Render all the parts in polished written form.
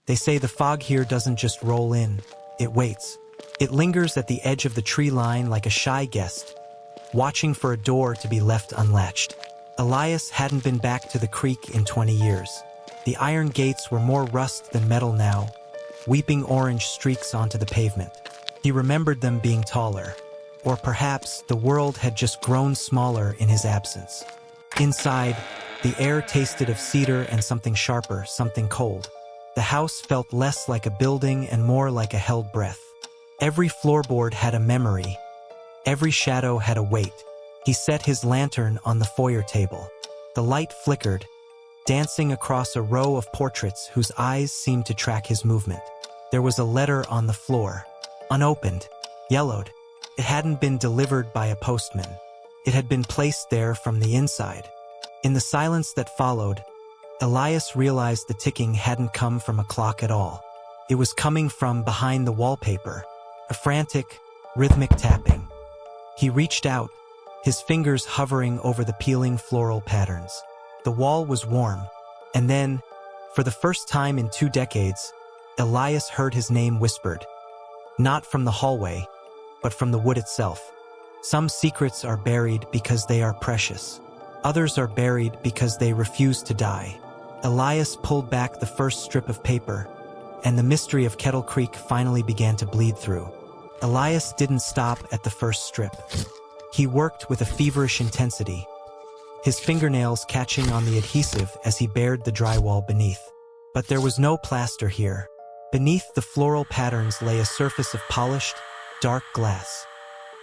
They say the fog here doesn't just roll in, it waits. It lingers at the edge of the tree line like a shy guest, watching for a door to be left unlatched. Elias hadn't been back to the creek in 20 years. The iron gates were more rust than metal now, weeping orange streaks onto the pavement. He remembered them being taller. Or perhaps the world had just grown smaller in his absence. Inside, the air tasted of cedar and something sharper, something cold. The house felt less like a building and more like a held breath. Every floorboard had a memory. Every shadow had a weight. He set his lantern on the foyer table. The light flickered, dancing across a row of portraits whose eyes seemed to track his movement. There was a letter on the floor, unopened, yellowed. It hadn't been delivered by a postman. It had been placed there from the inside. In the silence that followed, Elias realized the ticking hadn't come from a clock at all. It was coming from behind the wallpaper, a frantic, rhythmic tapping. He reached out, his fingers hovering over the peeling floral patterns. The wall was warm, and then, for the first time in 2 decades, Elias heard his name whispered. Not from the hallway, but from the wood itself. Some secrets are buried because they are precious. Others are buried because they refuse to die. Elias pulled back the first strip of paper, and the mystery of Kettle Creek finally began to bleed through. Elias didn't stop at the first strip. He worked with a feverish intensity, his fingernails catching on the adhesive as he bared the drywall beneath. But there was no plaster here. Beneath the floral patterns lay a surface of polished, dark glass.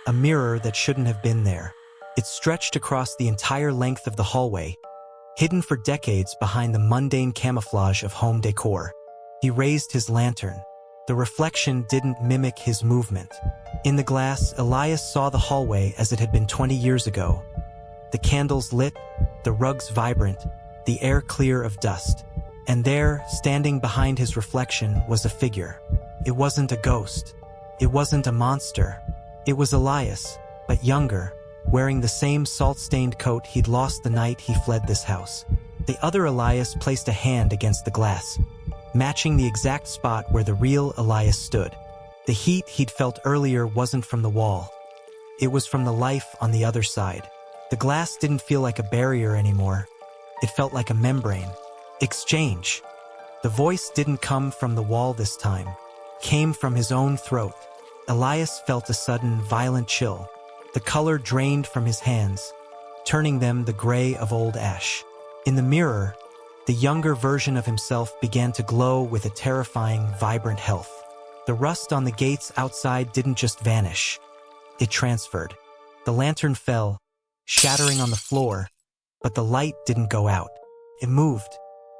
A mirror that shouldn't have been there. It stretched across the entire length of the hallway, hidden for decades behind the mundane camouflage of home decor. He raised his lantern. The reflection didn't mimic his movement. In the glass, Elias saw the hallway as it had been 20 years ago. The candles lit, the rugs vibrant, the air clear of dust. And there, standing behind his reflection, was a figure. It wasn't a ghost. It wasn't a monster. It was Elias, but younger, wearing the same salt-stained coat he'd lost the night he fled this house. The other Elias placed a hand against the glass, matching the exact spot where the real Elias stood. The heat he'd felt earlier wasn't from the wall. It was from the life on the other side. The glass didn't feel like a barrier anymore. It felt like a membrane. Exchange. The voice didn't come from the wall this time. It came from his own throat. Elias felt a sudden, violent chill. The color drained from his hands, turning them the gray of old ash. In the mirror, the younger version of himself began to glow with a terrifying, vibrant health. The rust on the gates outside didn't just vanish. It transferred. The lantern fell, shattering on the floor, but the light didn't go out. It moved.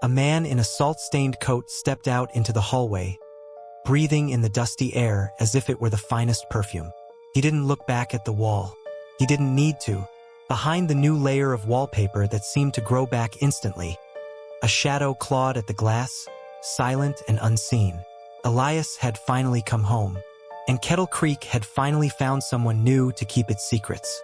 A man in a salt-stained coat stepped out into the hallway, breathing in the dusty air as if it were the finest perfume. He didn't look back at the wall. He didn't need to. Behind the new layer of wallpaper that seemed to grow back instantly, a shadow clawed at the glass, silent and unseen. Elias had finally come home, and Kettle Creek had finally found someone new to keep its secrets.